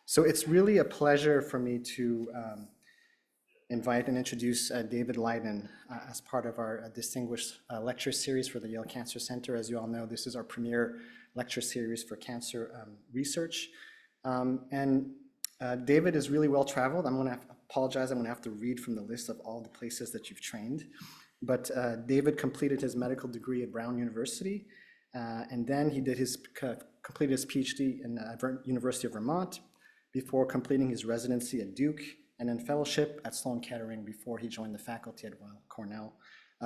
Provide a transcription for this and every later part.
So it's really a pleasure for me to invite and introduce David Lyden as part of our distinguished lecture series for the Yale Cancer Center. As you all know, this is our premier lecture series for cancer research. David is really well traveled. I'm going to apologize, I'm going to have to read from the list of all the places that you've trained. But David completed his medical degree at Brown University, and then he did completed his PhD in University of Vermont before completing his residency at Duke, and then fellowship at Sloan Kettering before he joined the faculty at Weill Cornell,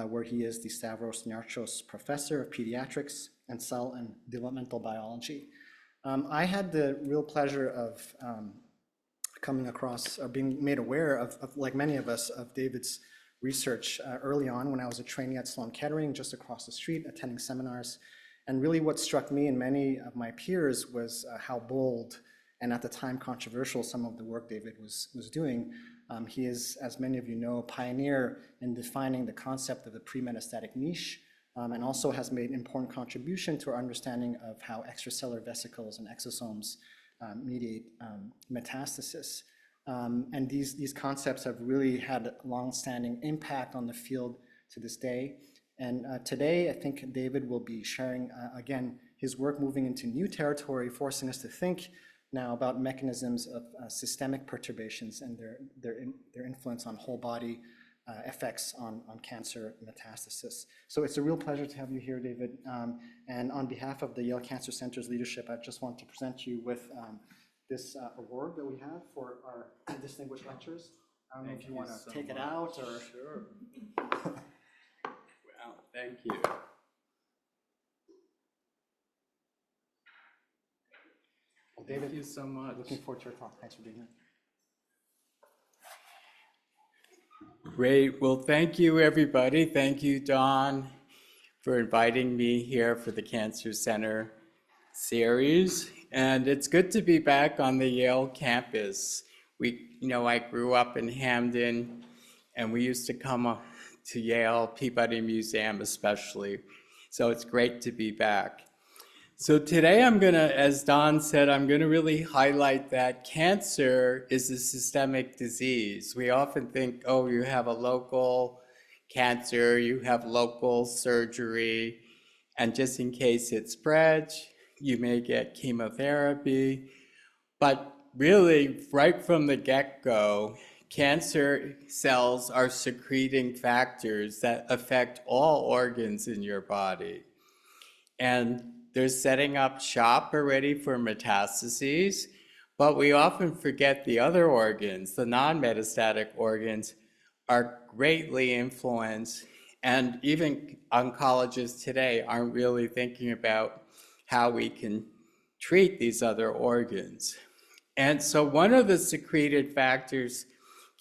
where he is the Stavros Niarchos Professor of Pediatrics and Cell and Developmental Biology. I had the real pleasure of coming across, or being made aware of, like many of us, of David's research early on when I was a trainee at Sloan Kettering, just across the street, attending seminars. And really what struck me and many of my peers was how bold and at the time controversial some of the work David was doing. He is, as many of you know, a pioneer in defining the concept of the pre-metastatic niche, and also has made important contribution to our understanding of how extracellular vesicles and exosomes mediate metastasis. And these concepts have really had a long-standing impact on the field to this day. And today, I think David will be sharing, again, his work moving into new territory, forcing us to think now about mechanisms of systemic perturbations and their influence on whole body effects on cancer metastasis. So it's a real pleasure to have you here, David. And on behalf of the Yale Cancer Center's leadership, I just want to present you with this award that we have for our distinguished lectures. I don't know if you want to take it out or... Sure. Wow, thank you. Well, David, thank you so much. Looking forward to your talk. Thanks for being here. Great. Well, thank you, everybody. Thank you, Don, for inviting me here for the Cancer Center series. And it's good to be back on the Yale campus. I grew up in Hamden, and we used to come to Yale, Peabody Museum especially. So it's great to be back. So today as Don said, I'm gonna really highlight that cancer is a systemic disease. We often think, oh, you have a local cancer, you have local surgery, and just in case it spreads, you may get chemotherapy. But really, right from the get-go, cancer cells are secreting factors that affect all organs in your body. And they're setting up shop already for metastases, but we often forget the other organs, the non-metastatic organs, are greatly influenced, and even oncologists today aren't really thinking about how we can treat these other organs. And so one of the secreted factors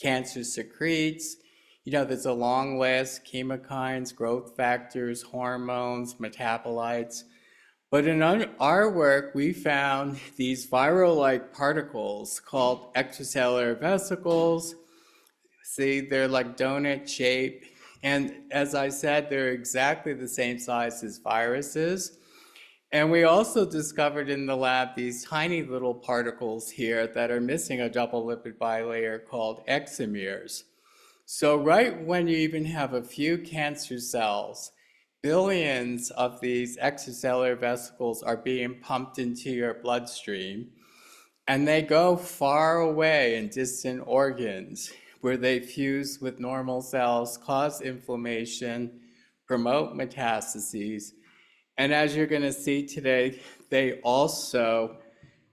cancer secretes, there's a long list: chemokines, growth factors, hormones, metabolites. But in our work, we found these viral-like particles called extracellular vesicles. See, they're like donut shape. And as I said, they're exactly the same size as viruses. And we also discovered in the lab these tiny little particles here that are missing a double lipid bilayer called exomeres. So right when you even have a few cancer cells, billions of these extracellular vesicles are being pumped into your bloodstream, and they go far away in distant organs where they fuse with normal cells, cause inflammation, promote metastases, and as you're going to see today, they also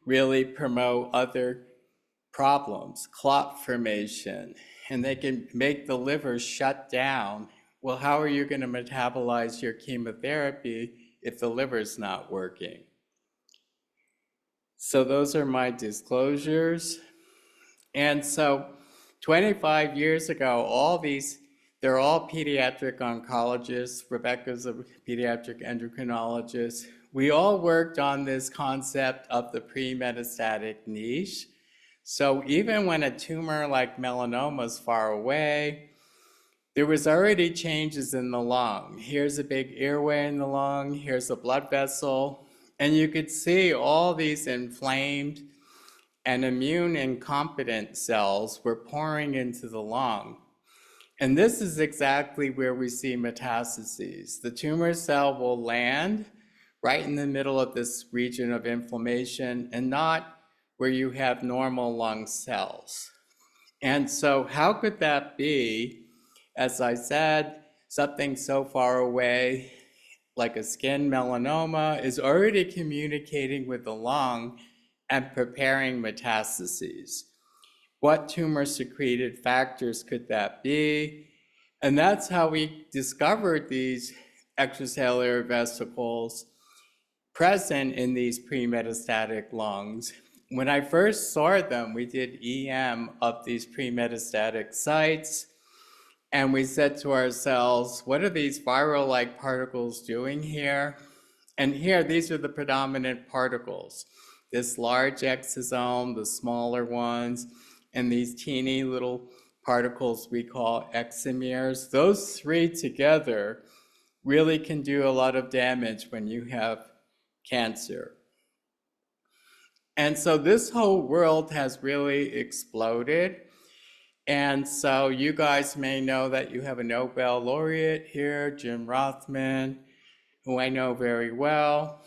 really promote other problems, clot formation, and they can make the liver shut down. Well, how are you going to metabolize your chemotherapy if the liver's not working? So those are my disclosures. And so 25 years ago, they're all pediatric oncologists. Rebecca's a pediatric endocrinologist. We all worked on this concept of the pre-metastatic niche. So even when a tumor like melanoma is far away, there was already changes in the lung. Here's a big airway in the lung, here's a blood vessel, and you could see all these inflamed and immune incompetent cells were pouring into the lung. And this is exactly where we see metastases. The tumor cell will land right in the middle of this region of inflammation and not where you have normal lung cells. And so how could that be? As I said, something so far away like a skin melanoma is already communicating with the lung and preparing metastases. What tumor-secreted factors could that be? And that's how we discovered these extracellular vesicles present in these pre-metastatic lungs. When I first saw them, we did EM of these pre-metastatic sites, and we said to ourselves, what are these viral-like particles doing here? And here, these are the predominant particles. This large exosome, the smaller ones, and these teeny little particles we call exomeres. Those three together really can do a lot of damage when you have cancer. And so this whole world has really exploded. And so you guys may know that you have a Nobel laureate here, Jim Rothman, who I know very well.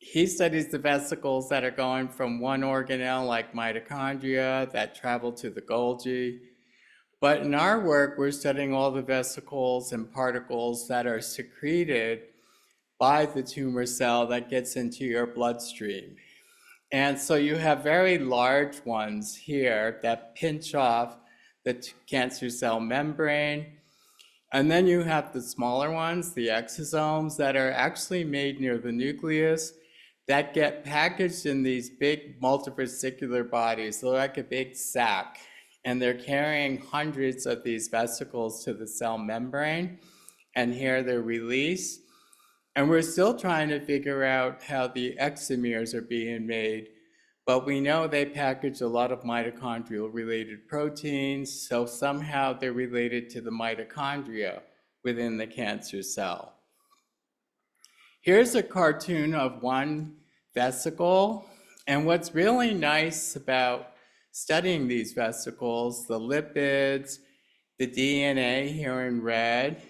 He studies the vesicles that are going from one organelle like mitochondria that travel to the Golgi. But in our work, we're studying all the vesicles and particles that are secreted by the tumor cell that gets into your bloodstream. And so you have very large ones here that pinch off the cancer cell membrane. And then you have the smaller ones, the exosomes, that are actually made near the nucleus that get packaged in these big multivesicular bodies. They're like a big sack, and they're carrying hundreds of these vesicles to the cell membrane, and here they're released. And we're still trying to figure out how the exomeres are being made, but we know they package a lot of mitochondrial-related proteins, so somehow they're related to the mitochondria within the cancer cell. Here's a cartoon of one vesicle, and what's really nice about studying these vesicles, the lipids, the DNA here in red,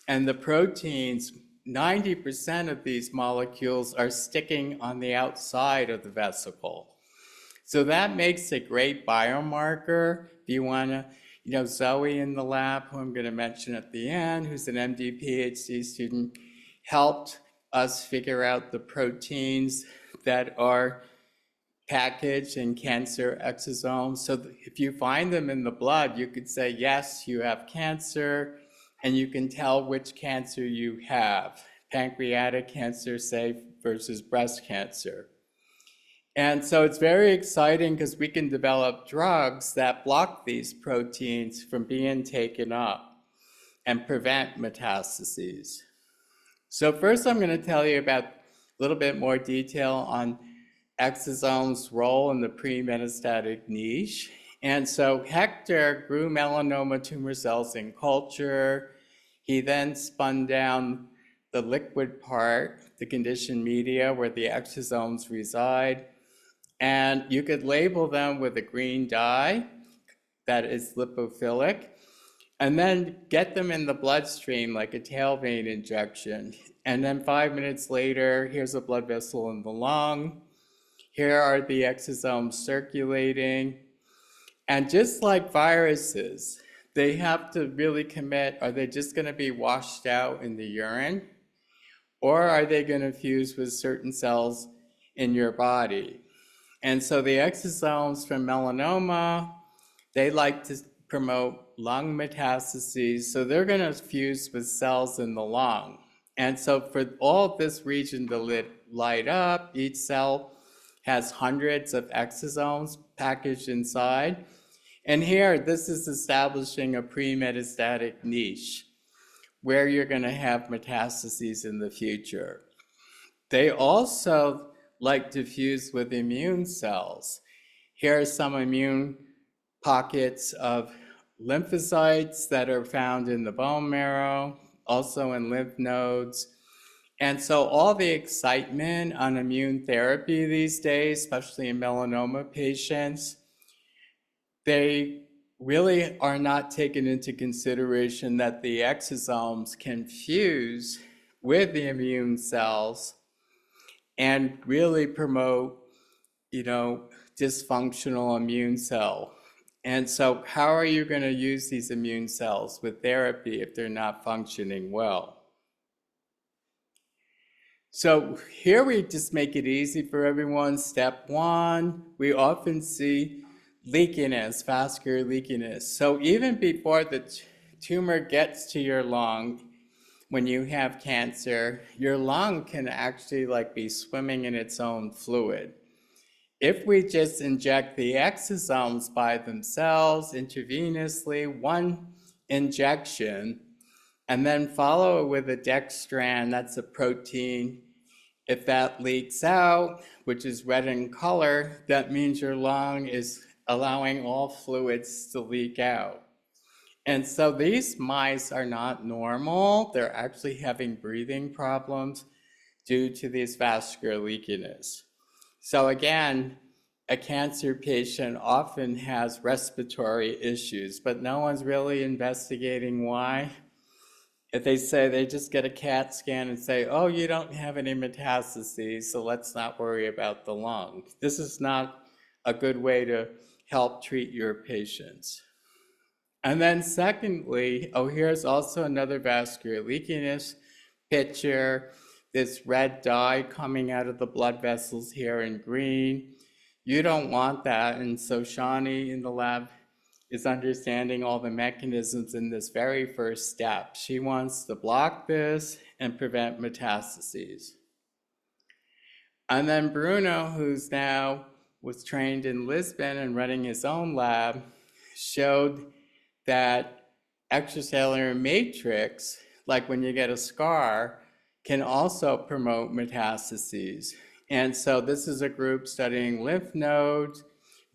and the proteins, 90% of these molecules are sticking on the outside of the vesicle. So that makes a great biomarker. If you want to, Zoe in the lab, who I'm going to mention at the end, who's an MD PhD student, helped us figure out the proteins that are packaged in cancer exosomes. So if you find them in the blood, you could say, yes, you have cancer, and you can tell which cancer you have, pancreatic cancer, say, versus breast cancer. And so it's very exciting because we can develop drugs that block these proteins from being taken up and prevent metastases. So first I'm going to tell you about a little bit more detail on exosomes' role in the pre-metastatic niche. And so Hector grew melanoma tumor cells in culture. He then spun down the liquid part, the conditioned media where the exosomes reside. And you could label them with a green dye that is lipophilic, and then get them in the bloodstream like a tail vein injection. And then 5 minutes later, here's a blood vessel in the lung. Here are the exosomes circulating. And just like viruses, they have to really commit, are they just going to be washed out in the urine? Or are they going to fuse with certain cells in your body? And so the exosomes from melanoma, they like to promote lung metastases, so they're going to fuse with cells in the lung. And so for all this region to light up, each cell has hundreds of exosomes packaged inside. And here, this is establishing a pre-metastatic niche where you're going to have metastases in the future. They also like to fuse with immune cells. Here are some immune pockets of lymphocytes that are found in the bone marrow, also in lymph nodes. And so all the excitement on immune therapy these days, especially in melanoma patients, they really are not taken into consideration that the exosomes can fuse with the immune cells and really promote, dysfunctional immune cell. And so how are you going to use these immune cells with therapy if they're not functioning well? So here we just make it easy for everyone. Step one, we often see leakiness, vascular leakiness. So even before the tumor gets to your lung, when you have cancer, your lung can actually be swimming in its own fluid. If we just inject the exosomes by themselves intravenously, one injection, and then follow it with a dextran, that's a protein. If that leaks out, which is red in color, that means your lung is allowing all fluids to leak out. And so these mice are not normal. They're actually having breathing problems due to this vascular leakiness. So again, a cancer patient often has respiratory issues, but no one's really investigating why. If they say they just get a CAT scan and say, oh, you don't have any metastases, so let's not worry about the lung. This is not a good way to help treat your patients. And then secondly, here's also another vascular leakiness picture, this red dye coming out of the blood vessels here in green. You don't want that, and so Shani in the lab is understanding all the mechanisms in this very first step. She wants to block this and prevent metastases. And then Bruno, who's now was trained in Lisbon and running his own lab, showed that extracellular matrix, like when you get a scar, can also promote metastases. And so this is a group studying lymph nodes,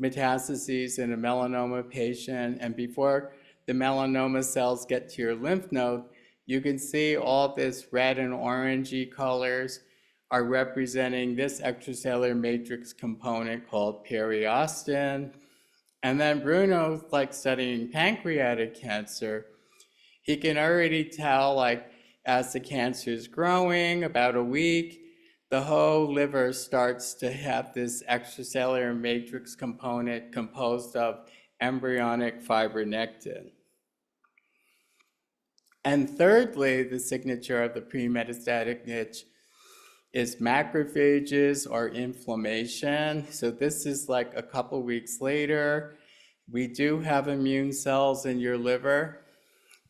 metastases in a melanoma patient, and before the melanoma cells get to your lymph node, you can see all this red and orangey colors are representing this extracellular matrix component called periostin. And then Bruno, studying pancreatic cancer, he can already tell, as the cancer is growing, about a week, the whole liver starts to have this extracellular matrix component composed of embryonic fibronectin. And thirdly, the signature of the pre-metastatic niche is macrophages or inflammation. So this is a couple weeks later. We do have immune cells in your liver,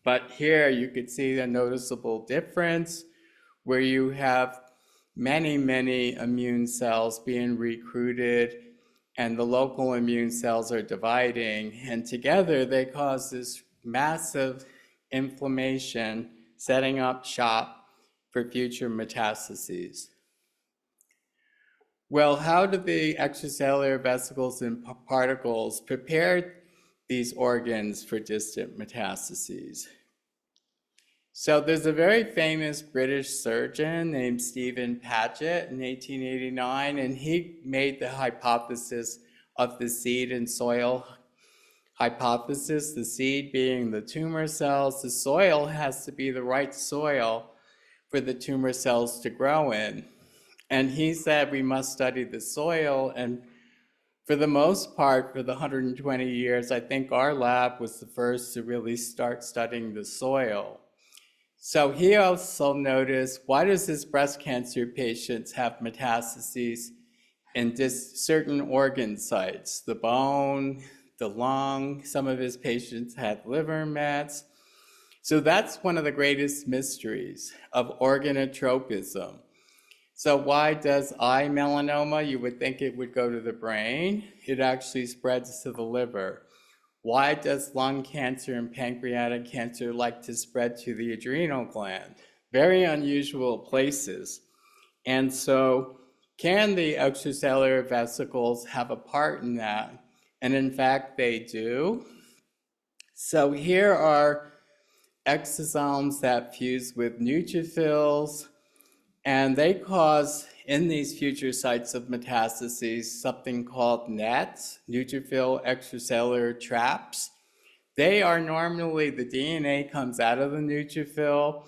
but here you could see a noticeable difference where you have many, many immune cells being recruited and the local immune cells are dividing, and together they cause this massive inflammation, setting up shop for future metastases. Well, how do the extracellular vesicles and particles prepare these organs for distant metastases? So there's a very famous British surgeon named Stephen Paget in 1889, and he made the hypothesis of the seed and soil hypothesis, the seed being the tumor cells. The soil has to be the right soil for the tumor cells to grow in. And he said we must study the soil, and for the most part, for the 120 years, I think our lab was the first to really start studying the soil. So he also noticed, why does this breast cancer patients have metastases in certain organ sites? The bone, the lung, some of his patients had liver mets. So that's one of the greatest mysteries of organotropism. So why does eye melanoma? You would think it would go to the brain. It actually spreads to the liver. Why does lung cancer and pancreatic cancer like to spread to the adrenal gland? Very unusual places. And so can the extracellular vesicles have a part in that? And in fact, they do. So here are exosomes that fuse with neutrophils. And they cause, in these future sites of metastases, something called NETs, neutrophil extracellular traps. They are normally, the DNA comes out of the neutrophil,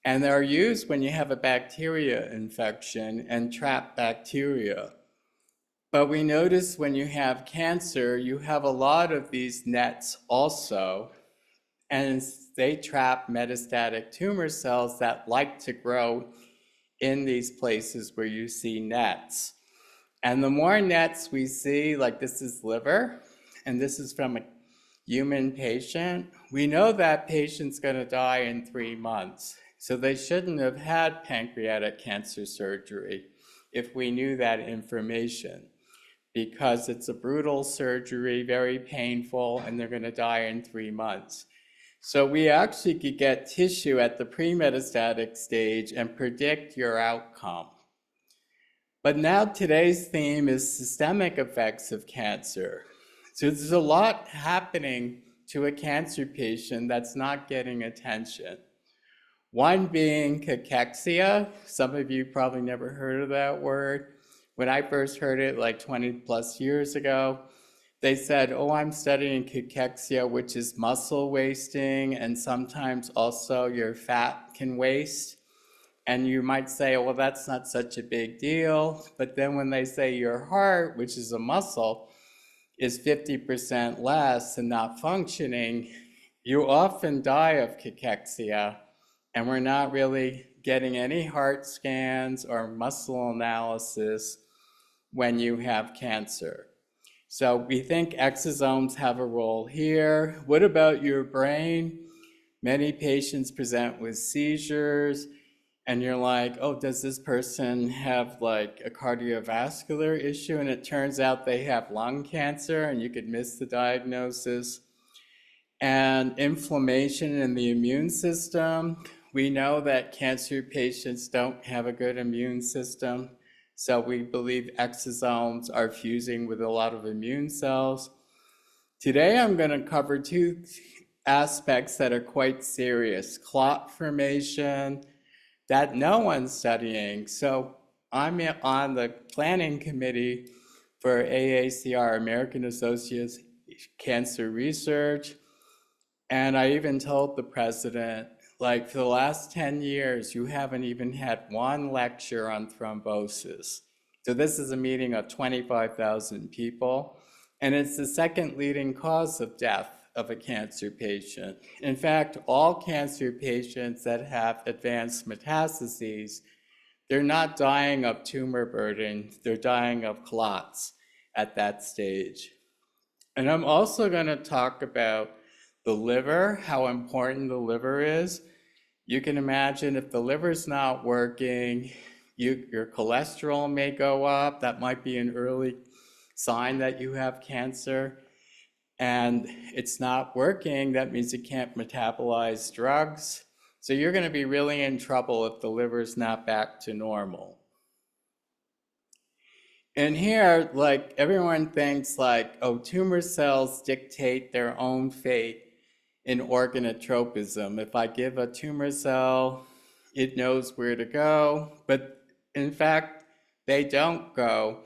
and they're used when you have a bacteria infection and trap bacteria. But we notice when you have cancer, you have a lot of these NETs also, and they trap metastatic tumor cells that like to grow in these places where you see NETs. And the more NETs we see, like this is liver, and this is from a human patient, we know that patient's going to die in 3 months. So they shouldn't have had pancreatic cancer surgery if we knew that information, because it's a brutal surgery, very painful, and they're going to die in 3 months. So we actually could get tissue at the pre-metastatic stage and predict your outcome. But now today's theme is systemic effects of cancer. So there's a lot happening to a cancer patient that's not getting attention. One being cachexia. Some of you probably never heard of that word. When I first heard it like 20 plus years ago, they said, oh, I'm studying cachexia, which is muscle wasting, and sometimes also your fat can waste. And you might say, well, that's not such a big deal. But then when they say your heart, which is a muscle, is 50% less and not functioning, you often die of cachexia, and we're not really getting any heart scans or muscle analysis when you have cancer. So we think exosomes have a role here. What about your brain? Many patients present with seizures, and you're like, oh, does this person have like a cardiovascular issue? And it turns out they have lung cancer, and you could miss the diagnosis. And inflammation in the immune system. We know that cancer patients don't have a good immune system. So we believe exosomes are fusing with a lot of immune cells. Today I'm going to cover 2 aspects that are quite serious. Clot formation that no one's studying. So I'm on the planning committee for AACR, American Associates Cancer Research. And I even told the president, like, for the last 10 years, you haven't even had one lecture on thrombosis. So this is a meeting of 25,000 people, and it's the second leading cause of death of a cancer patient. In fact, all cancer patients that have advanced metastases, they're not dying of tumor burden, they're dying of clots at that stage. And I'm also going to talk about the liver, how important the liver is. You can imagine if the liver's not working, your cholesterol may go up. That might be an early sign that you have cancer. And it's not working, that means you can't metabolize drugs. So you're going to be really in trouble if the liver's not back to normal. And here, like, everyone thinks like, oh, tumor cells dictate their own fate in organotropism. If I give a tumor cell, it knows where to go, but in fact, they don't go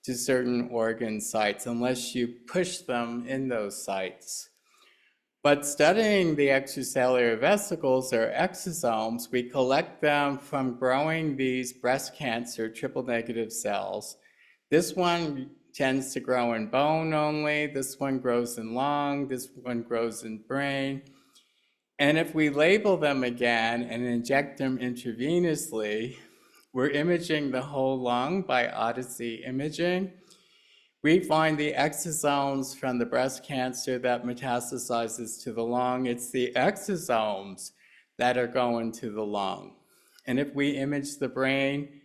to certain organ sites unless you push them in those sites. But studying the extracellular vesicles, or exosomes, we collect them from growing these breast cancer triple-negative cells. This one tends to grow in bone only, this one grows in lung, this one grows in brain. And if we label them again and inject them intravenously, we're imaging the whole lung by Odyssey imaging. We find the exosomes from the breast cancer that metastasizes to the lung. It's the exosomes that are going to the lung. And if we image the brain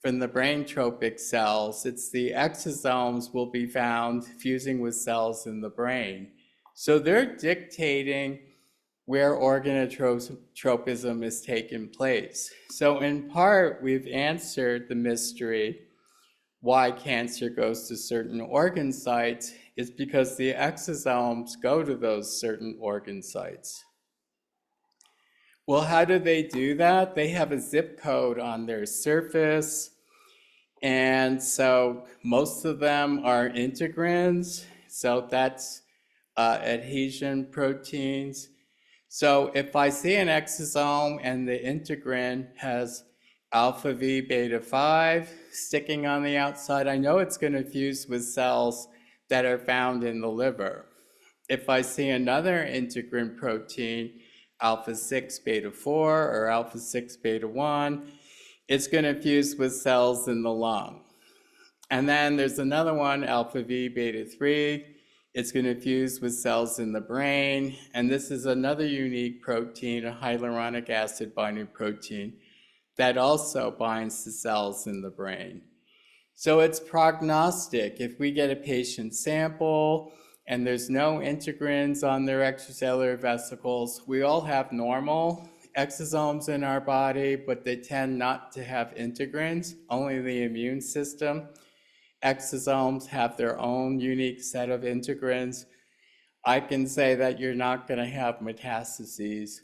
from the brain tropic cells, it's the exosomes will be found fusing with cells in the brain. So they're dictating where organotropism is taking place. So in part, we've answered the mystery why cancer goes to certain organ sites is because the exosomes go to those certain organ sites. Well, how do they do that? They have a zip code on their surface. And so most of them are integrins. So that's adhesion proteins. So if I see an exosome and the integrin has alpha V beta 5 sticking on the outside, I know it's going to fuse with cells that are found in the liver. If I see another integrin protein, alpha 6 beta 4 or alpha 6 beta 1, it's going to fuse with cells in the lung. And then there's another one, alpha V beta 3. It's going to fuse with cells in the brain. And this is another unique protein, a hyaluronic acid binding protein, that also binds to cells in the brain. So it's prognostic. If we get a patient sample and there's no integrins on their extracellular vesicles, we all have normal exosomes in our body, but they tend not to have integrins, only the immune system. Exosomes have their own unique set of integrins. I can say that you're not going to have metastases.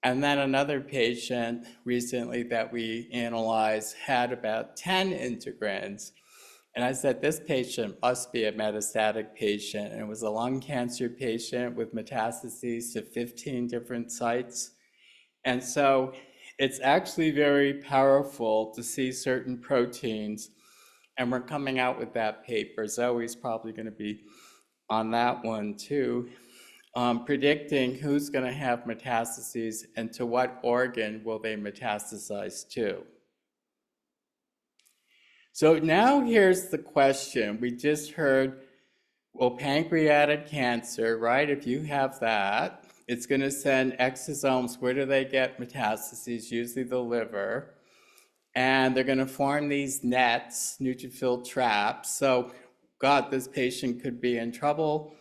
And then another patient recently that we analyzed had about 10 integrins. And I said, this patient must be a metastatic patient. And it was a lung cancer patient with metastases to 15 different sites. And so it's actually very powerful to see certain proteins. And we're coming out with that paper. Zoe's probably going to be on that one too, predicting who's going to have metastases and to what organ will they metastasize to. So now here's the question. We just heard, well, pancreatic cancer, right? If you have that, it's going to send exosomes. Where do they get metastases? Usually the liver. And they're going to form these nets, neutrophil traps. So, God, this patient could be in trouble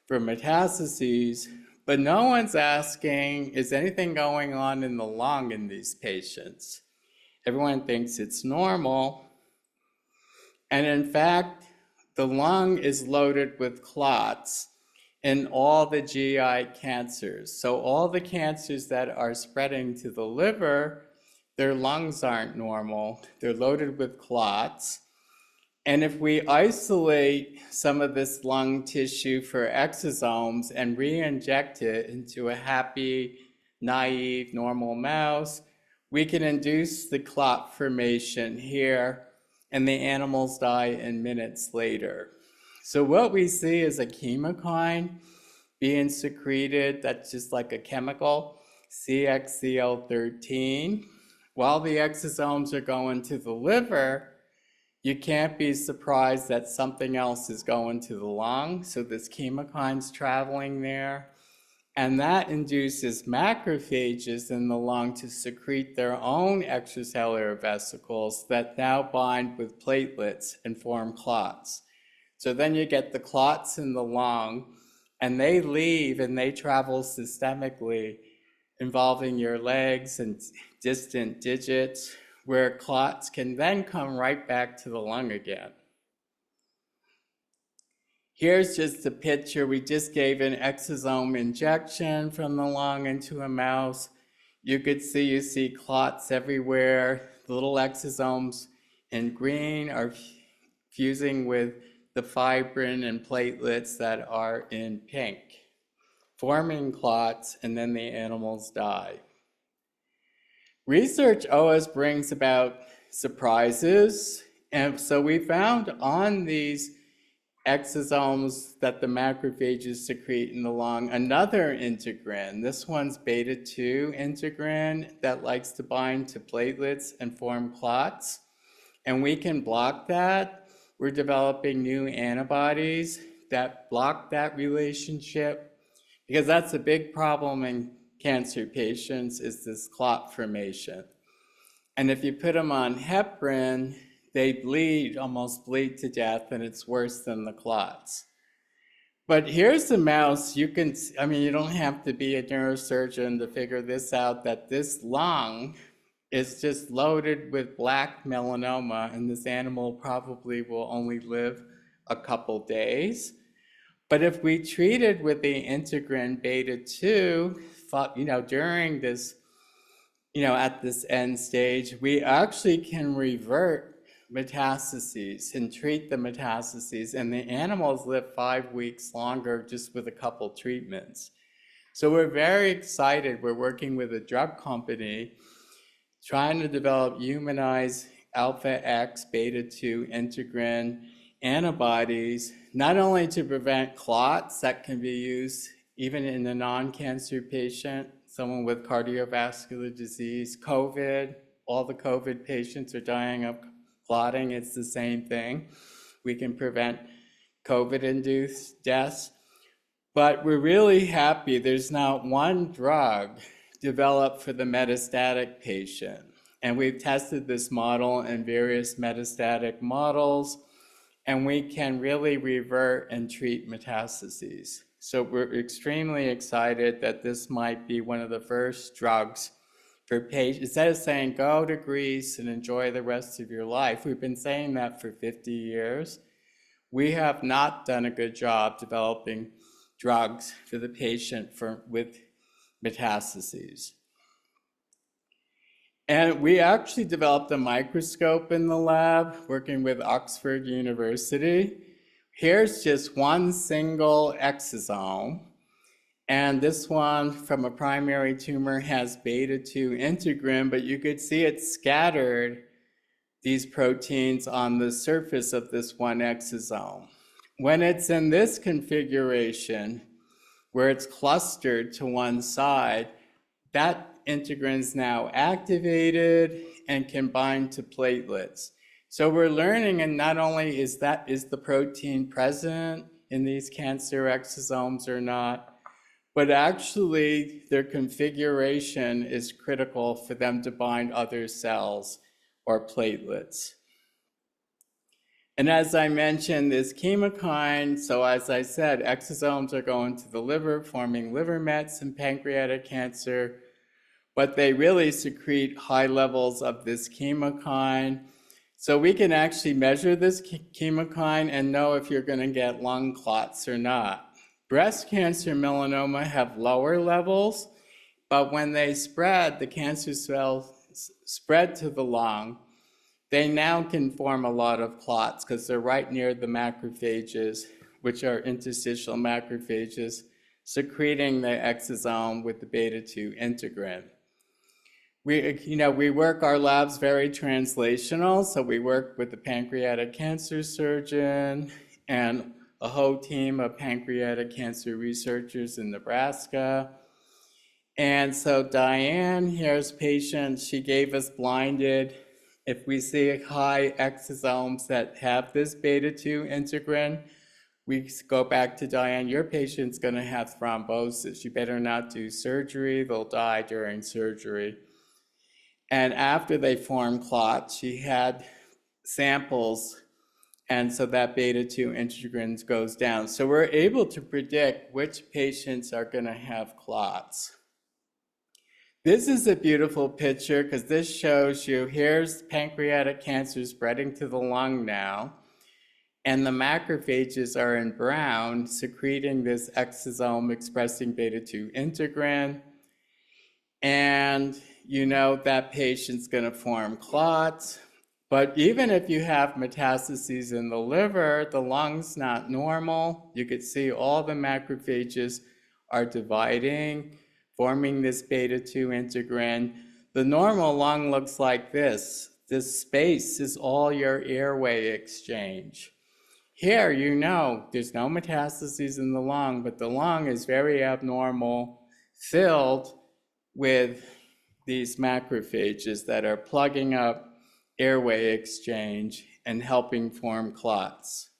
for metastases, but no one's asking, is anything going on in the lung in these patients? Everyone thinks it's normal. And in fact, the lung is loaded with clots in all the GI cancers. So all the cancers that are spreading to the liver, their lungs aren't normal. They're loaded with clots. And if we isolate some of this lung tissue for exosomes and re-inject it into a happy, naive, normal mouse, we can induce the clot formation here, and the animals die in minutes later. So what we see is a chemokine being secreted, that's just like a chemical, CXCL13. While the exosomes are going to the liver, you can't be surprised that something else is going to the lung. So this chemokine's traveling there. And that induces macrophages in the lung to secrete their own extracellular vesicles that now bind with platelets and form clots. So then you get the clots in the lung, and they leave and they travel systemically, involving your legs and distant digits, where clots can then come right back to the lung again. Here's just a picture. We just gave an exosome injection from the lung into a mouse. You see clots everywhere. The little exosomes in green are fusing with the fibrin and platelets that are in pink, forming clots, and then the animals die. Research always brings about surprises, and so we found on these exosomes that the macrophages secrete in the lung another integrin. This one's beta 2 integrin that likes to bind to platelets and form clots, and we can block that. We're developing new antibodies that block that relationship, because that's a big problem in cancer patients, is this clot formation. And if you put them on heparin, they bleed, almost bleed to death, and it's worse than the clots. But here's the mouse. You don't have to be a neurosurgeon to figure this out, that this lung is just loaded with black melanoma, and this animal probably will only live a couple days. But if we treated with the integrin beta 2, during this at this end stage, we actually can revert metastases and treat the metastases, and the animals live 5 weeks longer just with a couple treatments. So we're very excited. We're working with a drug company trying to develop humanized alpha X beta 2 integrin antibodies, not only to prevent clots that can be used even in a non-cancer patient, someone with cardiovascular disease, COVID, all the COVID patients are dying of clotting, it's the same thing. We can prevent COVID-induced deaths. But we're really happy there's now one drug developed for the metastatic patient. And we've tested this model in various metastatic models, and we can really revert and treat metastases. So we're extremely excited that this might be one of the first drugs for patients. Instead of saying, go to Greece and enjoy the rest of your life, we've been saying that for 50 years. We have not done a good job developing drugs for the patient with metastases. And we actually developed a microscope in the lab working with Oxford University. Here's just one single exosome. And this one from a primary tumor has beta 2 integrin, but you could see it scattered these proteins on the surface of this one exosome. When it's in this configuration, where it's clustered to one side, that integrin is now activated and can bind to platelets. So we're learning, and not only is the protein present in these cancer exosomes or not, but actually their configuration is critical for them to bind other cells or platelets. And as I mentioned, this chemokine, so as I said, exosomes are going to the liver, forming liver mets in pancreatic cancer, but they really secrete high levels of this chemokine. So we can actually measure this chemokine and know if you're going to get lung clots or not. Breast cancer and melanoma have lower levels, but when they spread, the cancer cells spread to the lung, they now can form a lot of clots because they're right near the macrophages, which are interstitial macrophages, secreting the exosome with the beta 2 integrin. We work, our lab's very translational, so we work with the pancreatic cancer surgeon and a whole team of pancreatic cancer researchers in Nebraska. And so Diane, here's patient, she gave us blinded. If we see high exosomes that have this beta 2 integrin, we go back to Diane, your patient's gonna have thrombosis. You better not do surgery, they'll die during surgery. And after they form clots, she had samples, and so that beta 2 integrin goes down. So we're able to predict which patients are gonna have clots. This is a beautiful picture because this shows you, here's pancreatic cancer spreading to the lung now, and the macrophages are in brown, secreting this exosome expressing beta 2 integrin. And you know that patient's gonna form clots. But even if you have metastases in the liver, the lung's not normal. You could see all the macrophages are dividing, forming this beta 2 integrin. The normal lung looks like this. This space is all your airway exchange. Here, you know, there's no metastases in the lung, but the lung is very abnormal, filled with these macrophages that are plugging up airway exchange and helping form clots.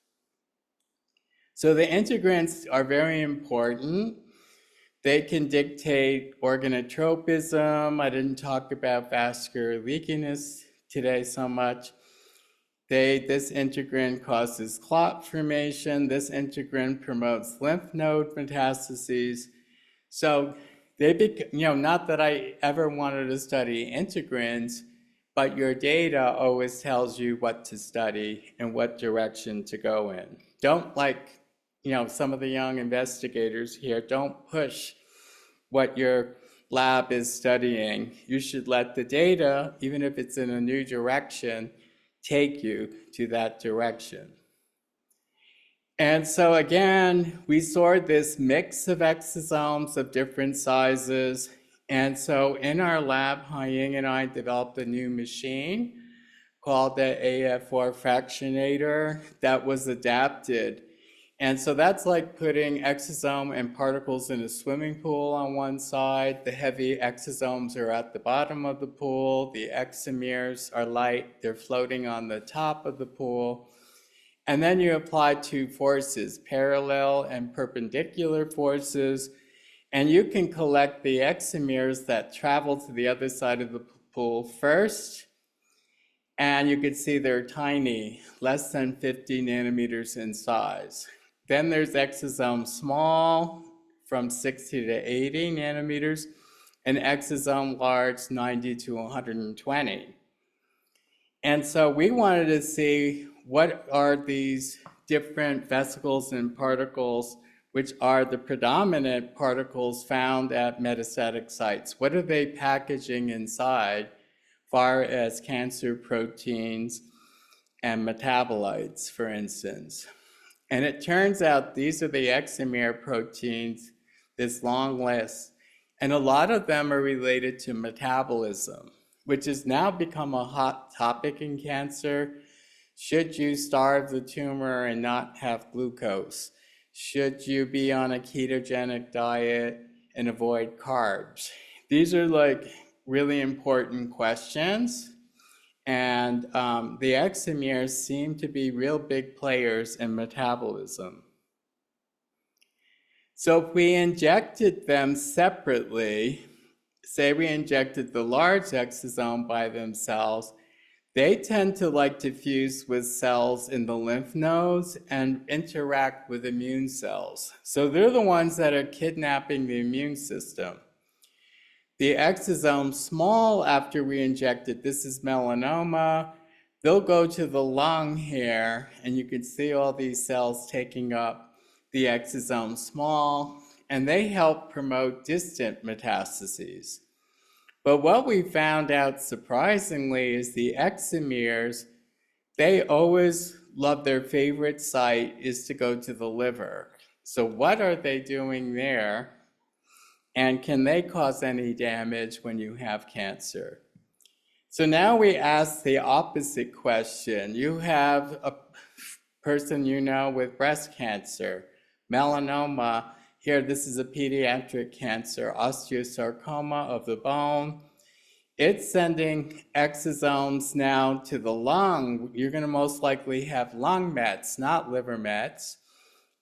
So the integrins are very important. They can dictate organotropism. I didn't talk about vascular leakiness today so much. This integrin causes clot formation. This integrin promotes lymph node metastases. So not that I ever wanted to study integrins, but your data always tells you what to study and what direction to go in. Don't some of the young investigators here, don't push what your lab is studying. You should let the data, even if it's in a new direction, take you to that direction. And so again, we stored this mix of exosomes of different sizes. And so in our lab, Haiying and I developed a new machine called the AF4 fractionator that was adapted. And so that's like putting exosome and particles in a swimming pool on one side. The heavy exosomes are at the bottom of the pool. The exomeres are light. They're floating on the top of the pool. And then you apply two forces, parallel and perpendicular forces, and you can collect the exomeres that travel to the other side of the pool first. And you can see they're tiny, less than 50 nanometers in size. Then there's exosome small, from 60 to 80 nanometers, and exosome large, 90 to 120. And so we wanted to see what are these different vesicles and particles, which are the predominant particles found at metastatic sites. What are they packaging inside, far as cancer proteins and metabolites, for instance? And it turns out these are the exomere proteins, this long list, and a lot of them are related to metabolism, which has now become a hot topic in cancer. Should you starve the tumor and not have glucose? Should you be on a ketogenic diet and avoid carbs? These are like really important questions. And the exomeres seem to be real big players in metabolism. So if we injected them separately, say we injected the large exosome by themselves, they tend to like to fuse with cells in the lymph nodes and interact with immune cells. So they're the ones that are kidnapping the immune system. The exosome small after we inject it, this is melanoma, they'll go to the lung here, and you can see all these cells taking up the exosome small, and they help promote distant metastases. But what we found out surprisingly is the exomeres, they always love their favorite site is to go to the liver. So what are they doing there? And can they cause any damage when you have cancer? So now we ask the opposite question. You have a person you know with breast cancer, melanoma. Here, this is a pediatric cancer, osteosarcoma of the bone. It's sending exosomes now to the lung. You're going to most likely have lung mets, not liver mets.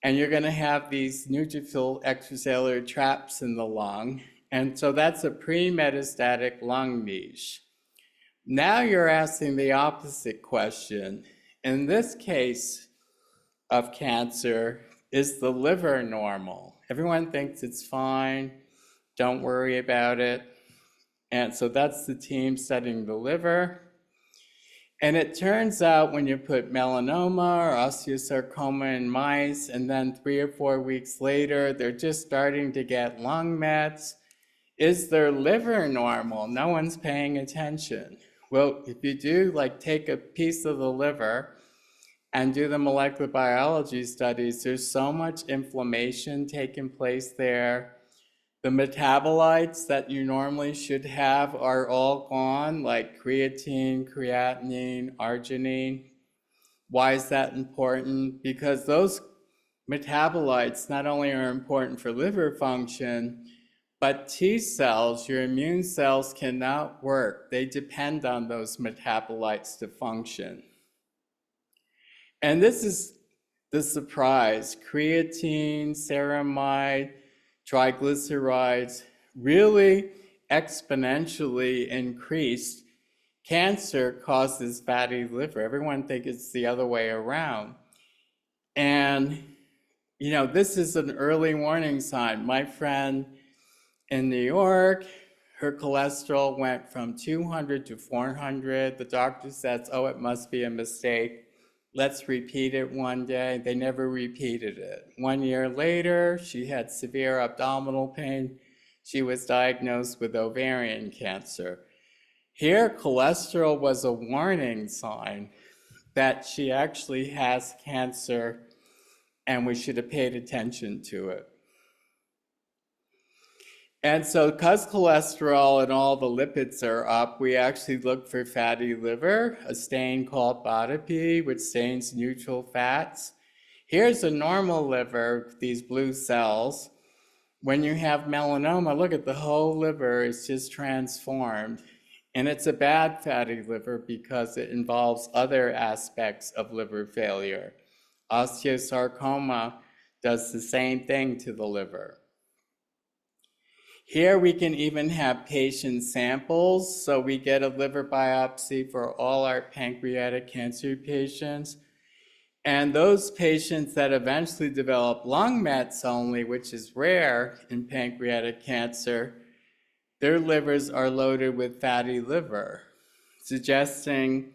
And you're going to have these neutrophil extracellular traps in the lung. And so that's a pre-metastatic lung niche. Now you're asking the opposite question. In this case of cancer, is the liver normal? Everyone thinks it's fine. Don't worry about it. And so that's the team studying the liver. And it turns out when you put melanoma or osteosarcoma in mice, and then 3 or 4 weeks later, they're just starting to get lung mets, is their liver normal? No one's paying attention. Well, if you do, like take a piece of the liver and do the molecular biology studies, there's so much inflammation taking place there. The metabolites that you normally should have are all gone, like creatine, creatinine, arginine. Why is that important? Because those metabolites not only are important for liver function, but T cells, your immune cells, cannot work. They depend on those metabolites to function. And this is the surprise. Creatine, ceramide, triglycerides really exponentially increased. Cancer causes fatty liver. Everyone thinks it's the other way around. And, you know, this is an early warning sign. My friend in New York, her cholesterol went from 200 to 400. The doctor says, oh, it must be a mistake. Let's repeat it one day. They never repeated it. 1 year later, she had severe abdominal pain. she was diagnosed with ovarian cancer. Here, cholesterol was a warning sign that she actually has cancer and we should have paid attention to it. And so because cholesterol and all the lipids are up, we actually look for fatty liver, a stain called BODAP, which stains neutral fats. Here's a normal liver, these blue cells. When you have melanoma, look at the whole liver is just transformed. And it's a bad fatty liver because it involves other aspects of liver failure. Osteosarcoma does the same thing to the liver. Here we can even have patient samples, so we get a liver biopsy for all our pancreatic cancer patients. And those patients that eventually develop lung mets only, which is rare in pancreatic cancer, their livers are loaded with fatty liver, suggesting,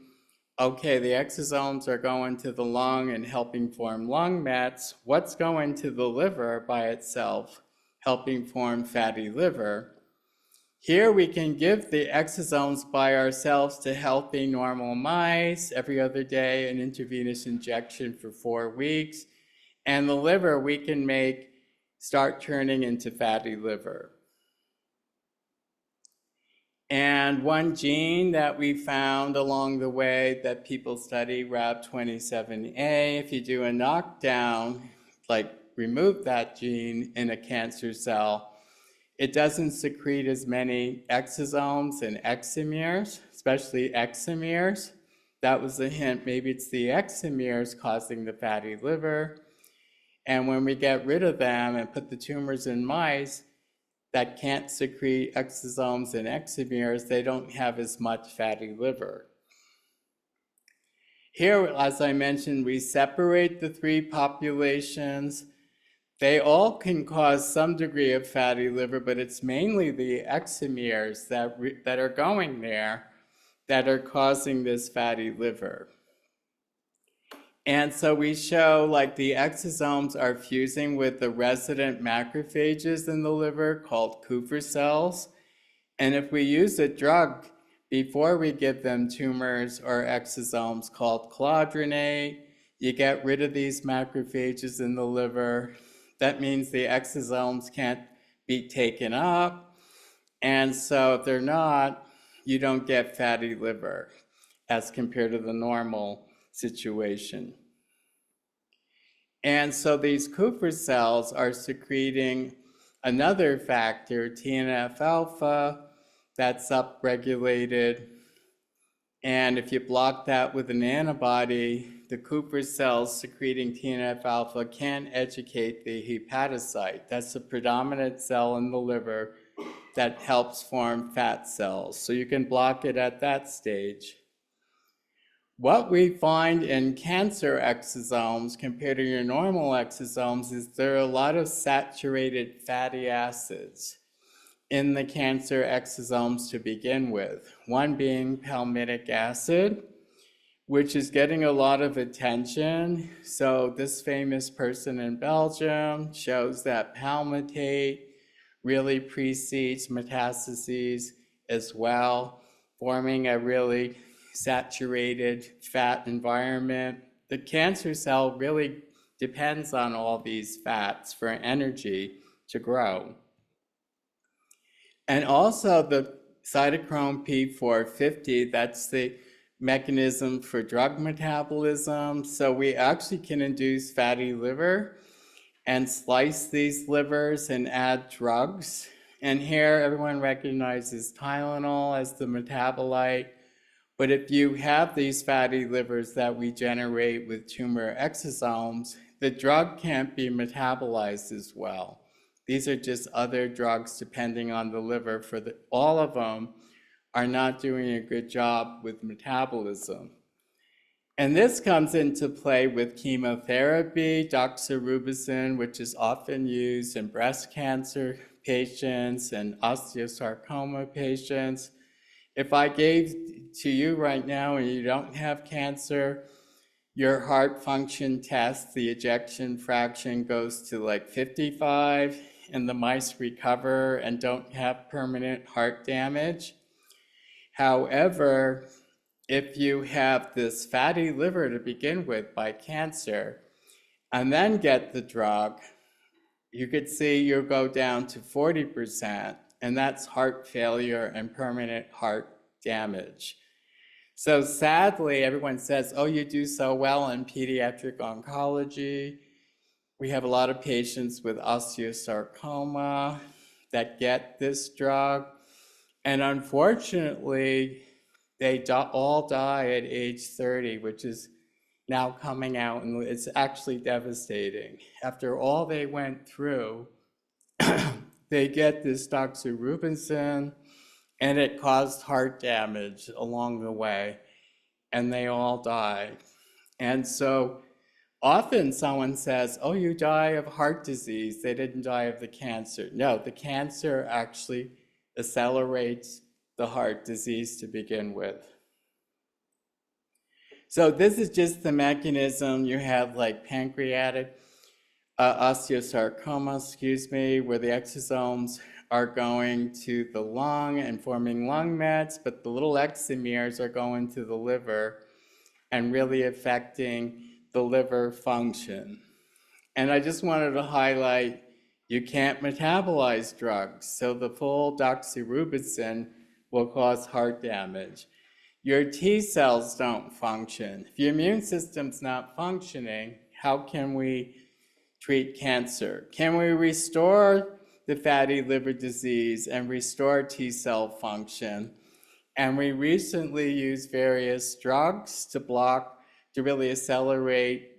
okay, the exosomes are going to the lung and helping form lung mets. What's going to the liver by itself, helping form fatty liver? Here we can give the exosomes by ourselves to healthy normal mice every other day, an intravenous injection for 4 weeks, and the liver we can make start turning into fatty liver. And one gene that we found along the way that people study, RAB27A, if you do a knockdown, like remove that gene in a cancer cell, it doesn't secrete as many exosomes and exomeres, especially exomeres. That was a hint, maybe it's the exomeres causing the fatty liver. And when we get rid of them and put the tumors in mice that can't secrete exosomes and exomeres, they don't have as much fatty liver. Here, as I mentioned, we separate the 3 populations. They all can cause some degree of fatty liver, but it's mainly the exomeres that are going there that are causing this fatty liver. And so we show like the exosomes are fusing with the resident macrophages in the liver called Kupffer cells. And if we use a drug before we give them tumors or exosomes called clodronate, you get rid of these macrophages in the liver. That means the exosomes can't be taken up. And so if they're not, you don't get fatty liver as compared to the normal situation. And so these Kupffer cells are secreting another factor, TNF-alpha, that's upregulated. And if you block that with an antibody, the Kupffer cells secreting TNF-alpha can educate the hepatocyte. That's the predominant cell in the liver that helps form fat cells. So you can block it at that stage. What we find in cancer exosomes compared to your normal exosomes is there are a lot of saturated fatty acids in the cancer exosomes to begin with. One being palmitic acid, which is getting a lot of attention. So this famous person in Belgium shows that palmitate really precedes metastases as well, forming a really saturated fat environment. The cancer cell really depends on all these fats for energy to grow. And also the cytochrome P450, that's the mechanism for drug metabolism. So we actually can induce fatty liver and slice these livers and add drugs. And here everyone recognizes Tylenol as the metabolite. But if you have these fatty livers that we generate with tumor exosomes, the drug can't be metabolized as well. These are just other drugs depending on the liver. All of them are not doing a good job with metabolism. And this comes into play with chemotherapy, doxorubicin, which is often used in breast cancer patients and osteosarcoma patients. If I gave to you right now and you don't have cancer, your heart function test, the ejection fraction goes to like 55. and the mice recover and don't have permanent heart damage. However, if you have this fatty liver to begin with by cancer and then get the drug, you could see you'll go down to 40%, and that's heart failure and permanent heart damage. So sadly, everyone says, oh, you do so well in pediatric oncology. We have a lot of patients with osteosarcoma that get this drug. And unfortunately, they all die at age 30, which is now coming out, and it's actually devastating. After all they went through, they get this doxorubicin, and it caused heart damage along the way, and they all die. And so often someone says, oh, you die of heart disease, they didn't die of the cancer. No, the cancer actually accelerates the heart disease to begin with. So this is just the mechanism. You have like pancreatic osteosarcoma, where the exosomes are going to the lung and forming lung mets, but the little exomeres are going to the liver and really affecting the liver function. And I just wanted to highlight, you can't metabolize drugs, so the full doxorubicin will cause heart damage. Your T cells don't function. If your immune system's not functioning, how can we treat cancer? Can we restore the fatty liver disease and restore T cell function? And we recently used various drugs to really accelerate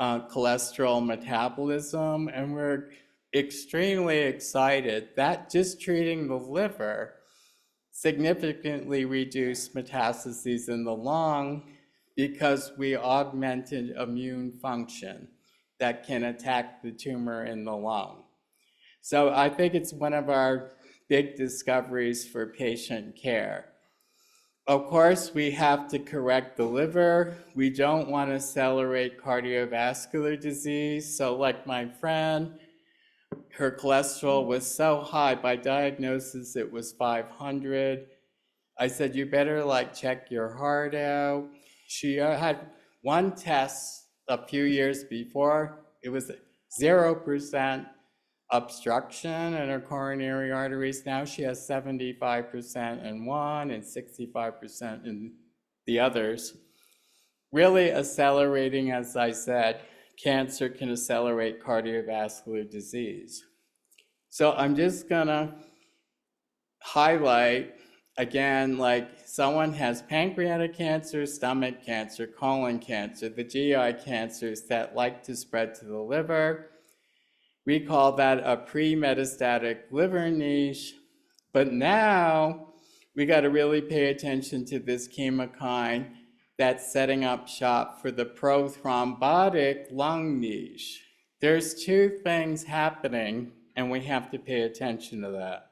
cholesterol metabolism, and we're extremely excited that just treating the liver significantly reduced metastases in the lung because we augmented immune function that can attack the tumor in the lung. So I think it's one of our big discoveries for patient care. Of course, we have to correct the liver. We don't want to accelerate cardiovascular disease. So like my friend, her cholesterol was so high, by diagnosis it was 500. I said, you better check your heart out. She had one test a few years before. It was 0% obstruction in her coronary arteries. Now she has 75% in one and 65% in the others. Really accelerating, as I said, cancer can accelerate cardiovascular disease. So I'm just gonna highlight again, someone has pancreatic cancer, stomach cancer, colon cancer, the GI cancers that like to spread to the liver. We call that a pre-metastatic liver niche. But now we got to really pay attention to this chemokine that's setting up shop for the prothrombotic lung niche. There's two things happening, and we have to pay attention to that.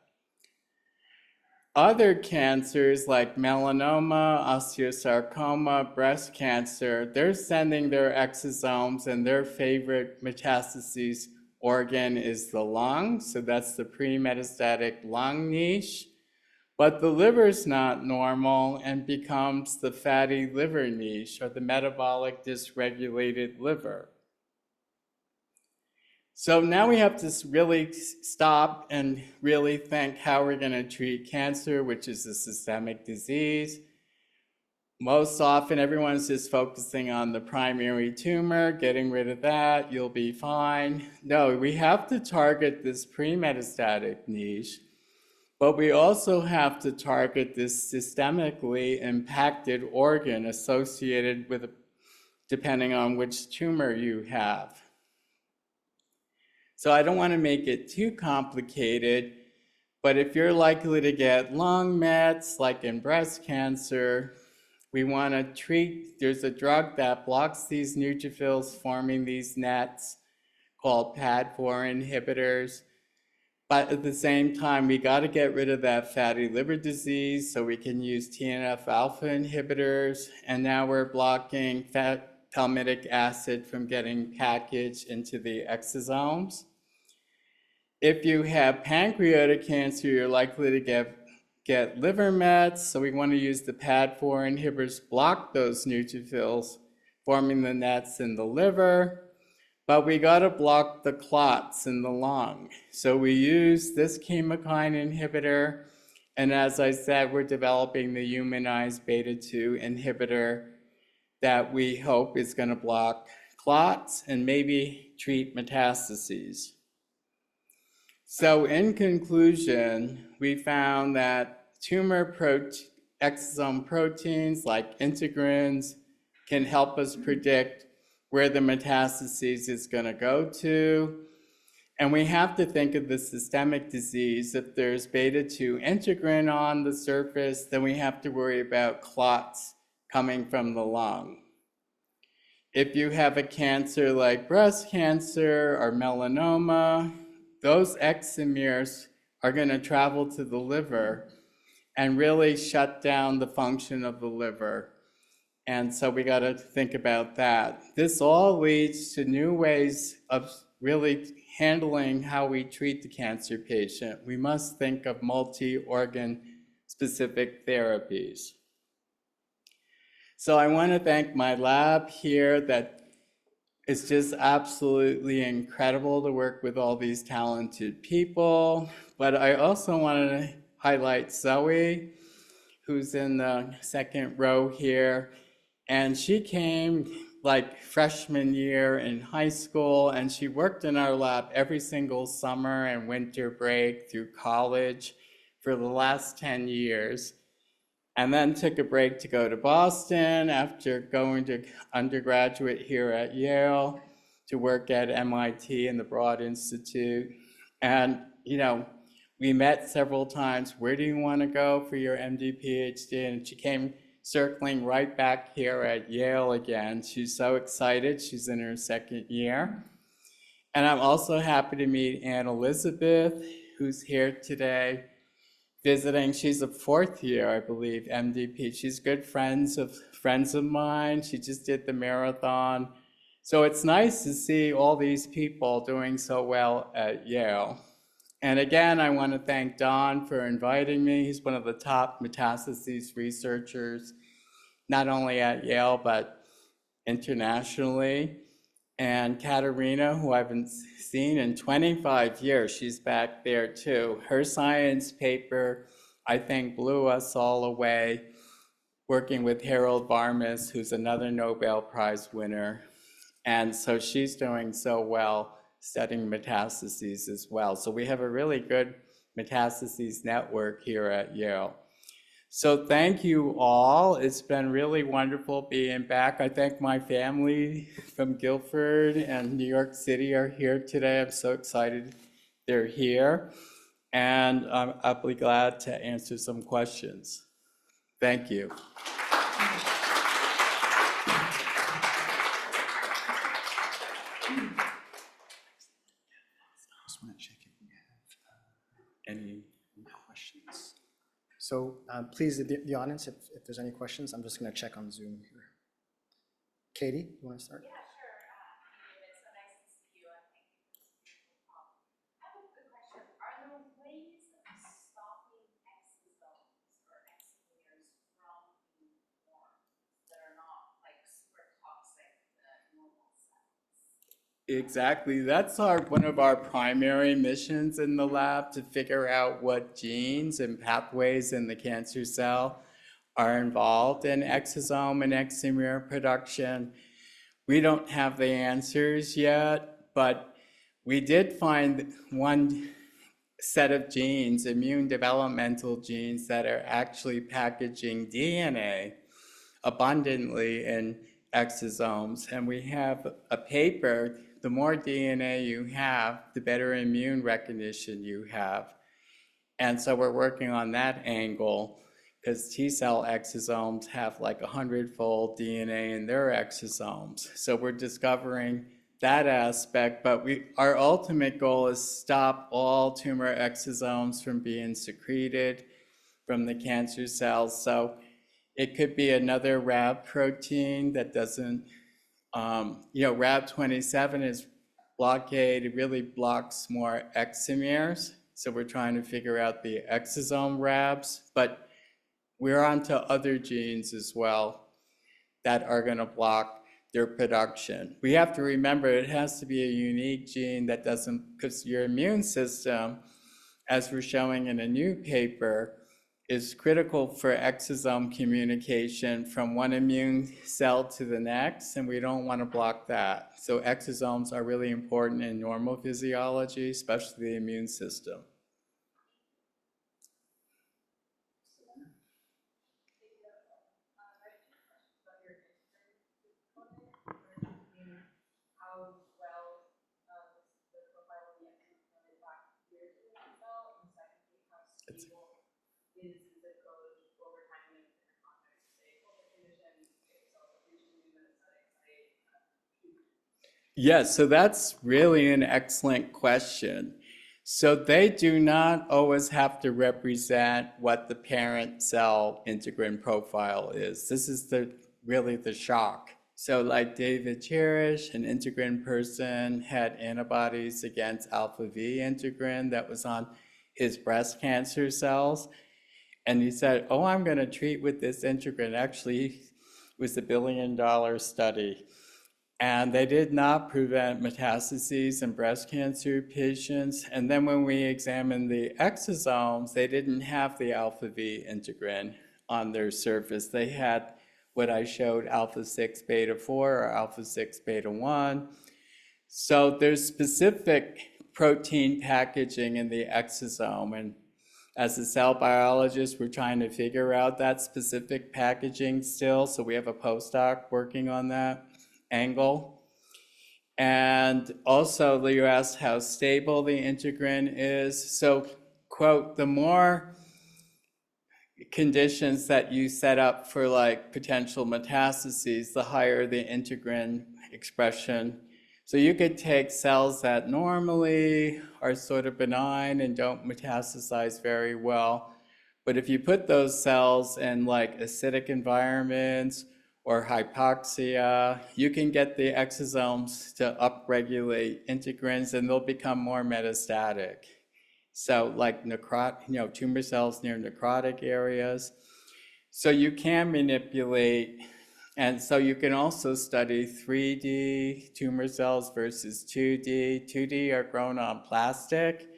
Other cancers like melanoma, osteosarcoma, breast cancer, they're sending their exosomes, and their favorite metastases organ is the lung, so that's the pre-metastatic lung niche. But the liver's not normal and becomes the fatty liver niche, or the metabolic dysregulated liver. So now we have to really stop and really think how we're going to treat cancer, which is a systemic disease. Most often, everyone's just focusing on the primary tumor, getting rid of that, you'll be fine. No, we have to target this pre-metastatic niche, but we also have to target this systemically impacted organ associated with, depending on which tumor you have. So I don't want to make it too complicated, but if you're likely to get lung mets, like in breast cancer, we want to treat, there's a drug that blocks these neutrophils forming these nets called PAD4 inhibitors. But at the same time, we got to get rid of that fatty liver disease, so we can use TNF alpha inhibitors. And now we're blocking palmitic acid from getting packaged into the exosomes. If you have pancreatic cancer, you're likely to get liver mets, so we want to use the PAD4 inhibitors, block those neutrophils forming the nets in the liver, but we got to block the clots in the lung. So we use this chemokine inhibitor, and as I said, we're developing the humanized beta-2 inhibitor that we hope is going to block clots and maybe treat metastases. So in conclusion, we found that exosome proteins like integrins can help us predict where the metastases is going to go to. And we have to think of the systemic disease. If there's beta-2 integrin on the surface, then we have to worry about clots coming from the lung. If you have a cancer like breast cancer or melanoma, those exomeres are going to travel to the liver and really shut down the function of the liver. And so we got to think about that. This all leads to new ways of really handling how we treat the cancer patient. We must think of multi-organ specific therapies. So I want to thank my lab here that it's just absolutely incredible to work with all these talented people. But I also want to highlight Zoe, who's in the second row here. And she came like freshman year in high school, and she worked in our lab every single summer and winter break through college for the last 10 years. And then took a break to go to Boston after going to undergraduate here at Yale to work at MIT in the Broad Institute. And, you know, we met several times. Where do you want to go for your MD, PhD? And she came circling right back here at Yale again. She's so excited. She's in her second year. And I'm also happy to meet Anne Elizabeth, who's here today visiting. She's a fourth year, I believe, MDP. She's good friends of mine. She just did the marathon. So it's nice to see all these people doing so well at Yale. And again, I want to thank Don for inviting me. He's one of the top metastases researchers, not only at Yale, but internationally. And Katerina, who I haven't seen in 25 years, she's back there too. Her science paper, I think, blew us all away, working with Harold Varmus, who's another Nobel Prize winner. And so she's doing so well studying metastases as well. So we have a really good metastases network here at Yale. So thank you all. It's been really wonderful being back. I thank my family from Guilford and New York City are here today. I'm so excited they're here. And I'll be glad to answer some questions. Thank you. Just want to check if we have any questions. So please, the audience, if there's any questions, I'm just going to check on Zoom here. Katie, you want to start? Yeah, sure. David, so nice to see you, and thank you for this beautiful talk. I have a good question. Are there ways of stopping exosomes or exomeres from being formed that are not like super toxic to normal cells? Exactly. That's one of our primary missions in the lab, to figure out what genes and pathways in the cancer cell are involved in exosome and exomere production. We don't have the answers yet, but we did find one set of genes, immune developmental genes, that are actually packaging DNA abundantly in exosomes. And we have a paper, the more DNA you have, the better immune recognition you have. And so we're working on that angle, because T-cell exosomes have like 100-fold DNA in their exosomes. So we're discovering that aspect, but our ultimate goal is stop all tumor exosomes from being secreted from the cancer cells. So it could be another RAB protein that doesn't, RAB27 is blockade, it really blocks more exomeres. So we're trying to figure out the exosome RABs, but we're onto other genes as well that are going to block their production. We have to remember it has to be a unique gene that doesn't, because your immune system, as we're showing in a new paper, is critical for exosome communication from one immune cell to the next, and we don't want to block that. So exosomes are really important in normal physiology, especially the immune system. How well the profile of the exon back here to the cell, and secondly, how stable is the code over time in different contexts, say culture conditions, if cells have reached a new metastatic site. Yes, so that's really an excellent question. So they do not always have to represent what the parent cell integrin profile is. This is really the shock. So like David Cherish, an integrin person, had antibodies against alpha V integrin that was on his breast cancer cells. And he said, oh, I'm going to treat with this integrin. Actually, it was $1 billion study. And they did not prevent metastases in breast cancer patients. And then when we examined the exosomes, they didn't have the alpha V integrin on their surface. They had what I showed, alpha 6 beta 4 or alpha 6 beta 1. So there's specific protein packaging in the exosome. And as a cell biologist, we're trying to figure out that specific packaging still. So we have a postdoc working on that angle. And also you asked how stable the integrin is. So, quote, the more conditions that you set up for like potential metastases, the higher the integrin expression. So you could take cells that normally are sort of benign and don't metastasize very well. But if you put those cells in like acidic environments or hypoxia, you can get the exosomes to upregulate integrins and they'll become more metastatic. So like tumor cells near necrotic areas. So you can manipulate, and so you can also study 3D tumor cells versus 2D. 2D are grown on plastic,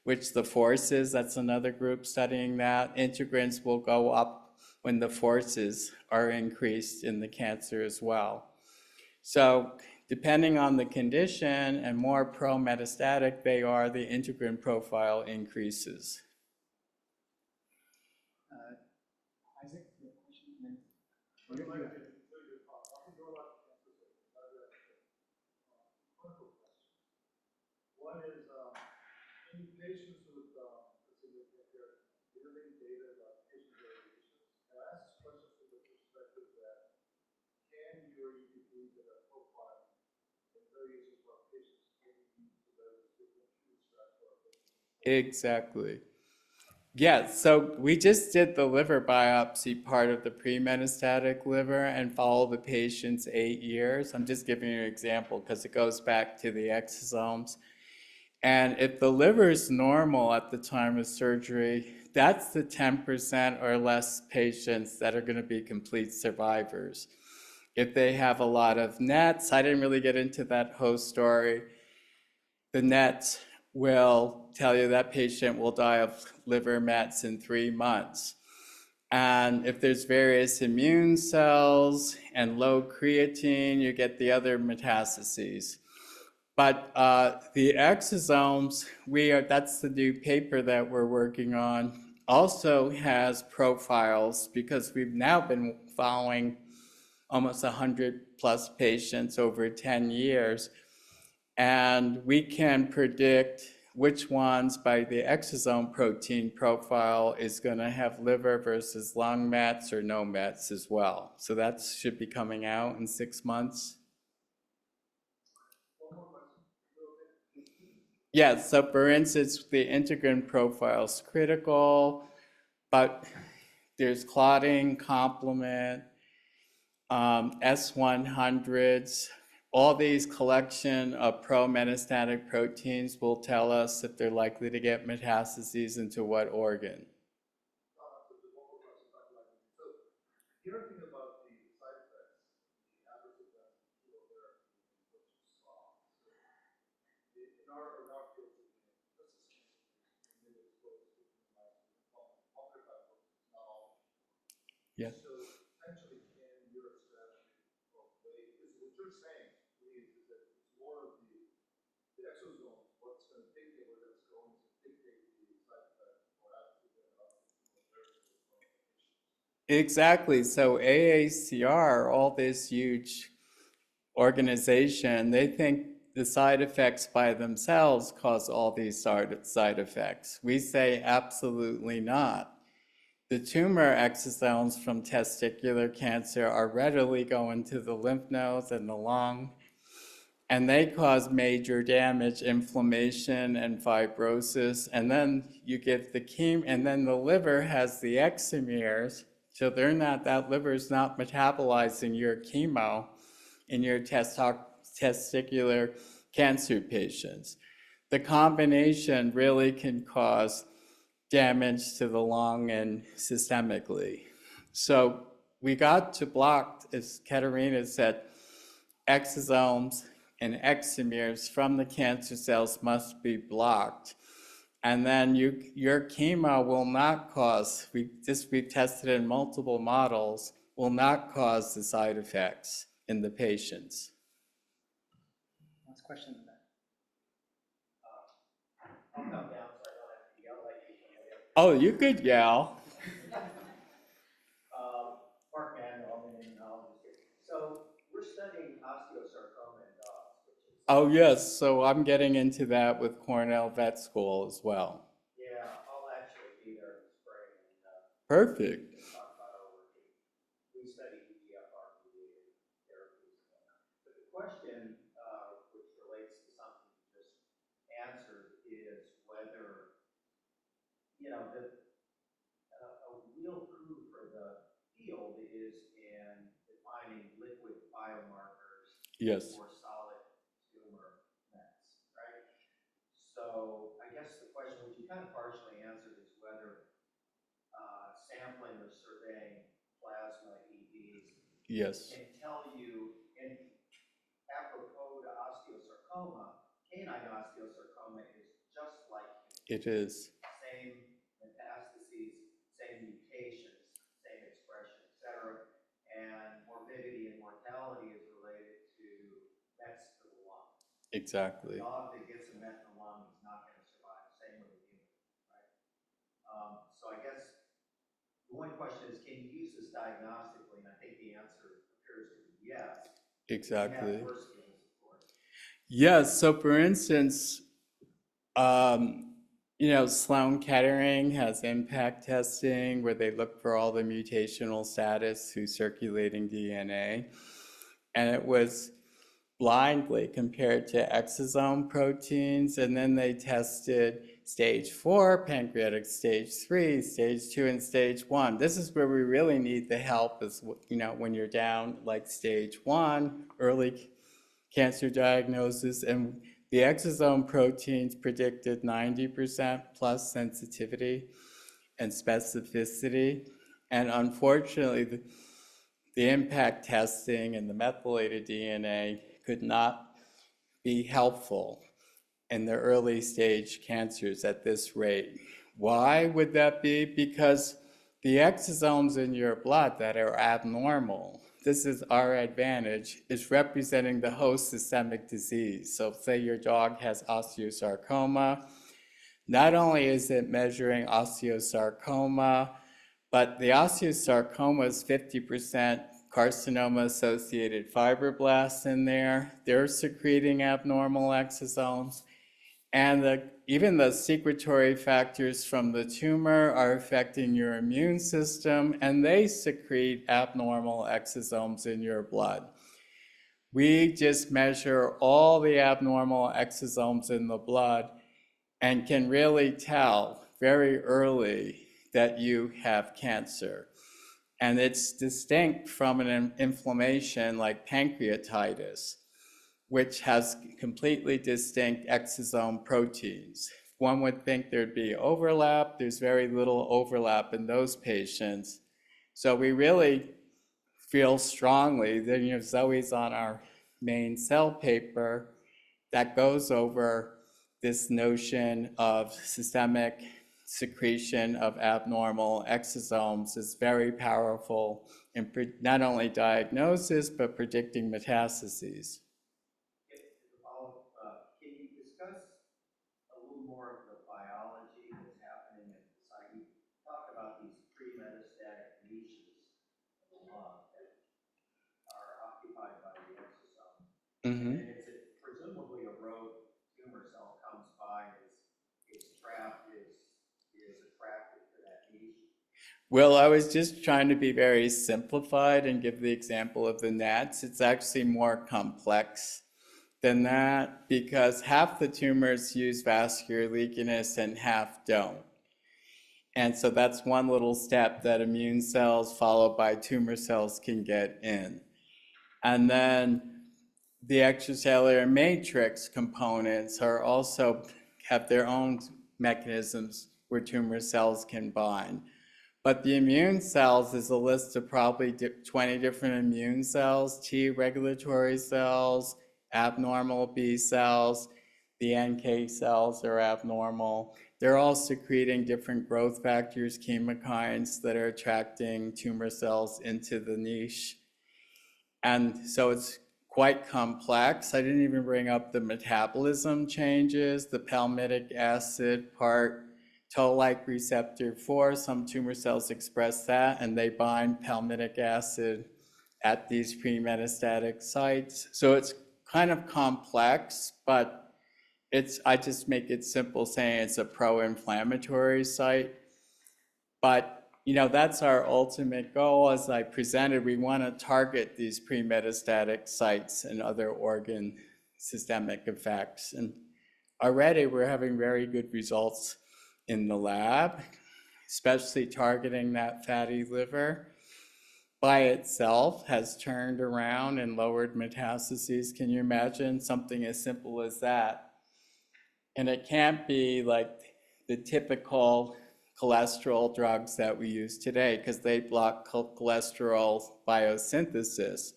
which the forces, that's another group studying that. Integrins will go up when the forces are increased in the cancer as well. So depending on the condition and more pro-metastatic they are, the integrin profile increases. Isaac, you have a question? One is, in patients with, let's say, yearly data about patient variations, and I ask this question from the perspective that can your EPP get a profile in variations of patients can be used to those different treatment strategies? Exactly. Yeah, so we just did the liver biopsy part of the pre-metastatic liver and followed the patients 8 years. I'm just giving you an example because it goes back to the exosomes. And if the liver is normal at the time of surgery, that's the 10% or less patients that are going to be complete survivors. If they have a lot of NETs, I didn't really get into that host story, the NETs will tell you that patient will die of liver mets in 3 months. And if there's various immune cells and low creatine, you get the other metastases. But the exosomes, that's the new paper that we're working on, also has profiles because we've now been following almost 100 plus patients over 10 years. And we can predict which ones by the exosome protein profile is going to have liver versus lung mets or no mets as well. So that should be coming out in 6 months. Yeah, so for instance, the integrin profile is critical, but there's clotting, complement, S100s, all these collection of pro-metastatic proteins will tell us if they're likely to get metastases into what organ. So the one more question, Dr. Lyden. So the other thing about the side effects, the adverse events of chemotherapy, and what you saw. So in our field, just as been exposed to the other type of not all. Yeah. So potentially can your strategy of way, because what you're saying please, is that it's more of the exosomes, what's going to dictate where that's going to dictate the side effects or adverse event of chemotherapy as well as issues. Exactly. So AACR, all this huge organization, they think the side effects by themselves cause all these side effects. We say absolutely not. The tumor exosomes from testicular cancer are readily going to the lymph nodes and the lung, and they cause major damage, inflammation, and fibrosis. And then you get the chemo, and then the liver has the exomeres, so that liver's not metabolizing your chemo in your testicular cancer patients. The combination really can cause damage to the lung and systemically. So we got to block, as Katerina said, exosomes and exomeres from the cancer cells must be blocked. And then your chemo will not cause, we've tested in multiple models, will not cause the side effects in the patients. Last question in the back. I'll come down so I don't have to yell like you from way up. Oh, you could yell. Mark Manuel, I'm an immunologist here. So we're studying osteosarcoma in dogs, which is. Oh, yes. So I'm getting into that with Cornell Vet School as well. Yeah, I'll actually be there in the spring and Perfect. we can talk about overview. We study EGFR mediated therapies and whatnot. But the question, which relates to something you just answered, is whether, a real coup for the field is in defining liquid biomarkers Yes. for solid tumor mets, right? So I guess the question, which you kind of partially answered, is whether sampling or surveying plasma EVs Yes. can tell you, and apropos to osteosarcoma, canine osteosarcoma is just like It is. same metastases, same mutations, same expression, et cetera, and morbidity and mortality is related to mets to the lung. Exactly. A dog that gets a met in the lung is not going to survive. Same with a human, right? So I guess the one question is, can you use this diagnostically? And I think the answer appears to be yes. Exactly. You have worse skills, of course. Yes. So for instance, Sloan Kettering has impact testing where they look for all the mutational status through circulating DNA. And it was blindly compared to exosome proteins. And then they tested stage 4, pancreatic stage 3, stage 2, and stage 1. This is where we really need the help is, when you're down like stage 1, early cancer diagnosis, and the exosome proteins predicted 90% plus sensitivity and specificity. And unfortunately, the impact testing and the methylated DNA could not be helpful in the early stage cancers at this rate. Why would that be? Because the exosomes in your blood that are abnormal, this is our advantage, is representing the host systemic disease. So say your dog has osteosarcoma, not only is it measuring osteosarcoma, but the osteosarcoma is 50% carcinoma-associated fibroblasts in there. They're secreting abnormal exosomes. And even the secretory factors from the tumor are affecting your immune system, and they secrete abnormal exosomes in your blood. We just measure all the abnormal exosomes in the blood and can really tell very early that you have cancer. And it's distinct from an inflammation like pancreatitis. which has completely distinct exosome proteins. One would think there'd be overlap. There's very little overlap in those patients. So we really feel strongly that, you know, Zoe's on our main cell paper that goes over this notion of systemic secretion of abnormal exosomes is very powerful in not only diagnosis, but predicting metastases. Can you discuss a little more of the biology that's happening at the site? You talk about these pre-metastatic niches that are occupied by the exosome. Mm-hmm. And it's presumably a rogue tumor cell comes by and is trapped, is attracted to that niche. Well, I was just trying to be very simplified and give the example of the gnats. It's actually more complex than that because half the tumors use vascular leakiness and half don't. And so that's one little step that immune cells followed by tumor cells can get in. And then the extracellular matrix components are also have their own mechanisms where tumor cells can bind. But the immune cells is a list of probably 20 different immune cells, T regulatory cells, abnormal B cells, the NK cells are abnormal. They're all secreting different growth factors, chemokines that are attracting tumor cells into the niche. And so it's quite complex. I didn't even bring up the metabolism changes, the palmitic acid part, toll-like receptor 4, some tumor cells express that and they bind palmitic acid at these pre-metastatic sites. So it's kind of complex, but I just make it simple saying it's a pro-inflammatory site. But you know, that's our ultimate goal. As I presented, we want to target these pre-metastatic sites and other organ systemic effects. And already we're having very good results in the lab, especially targeting that fatty liver. By itself has turned around and lowered metastases. Can you imagine something as simple as that? And it can't be like the typical cholesterol drugs that we use today because they block cholesterol biosynthesis,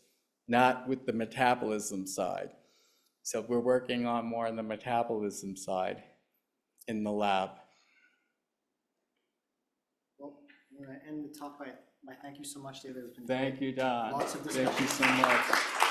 not with the metabolism side. So we're working on more on the metabolism side in the lab. Well, I'm going to end the talk by thank you so much, David. It's been Thank you, Don. Lots of Thank you discussion. so much.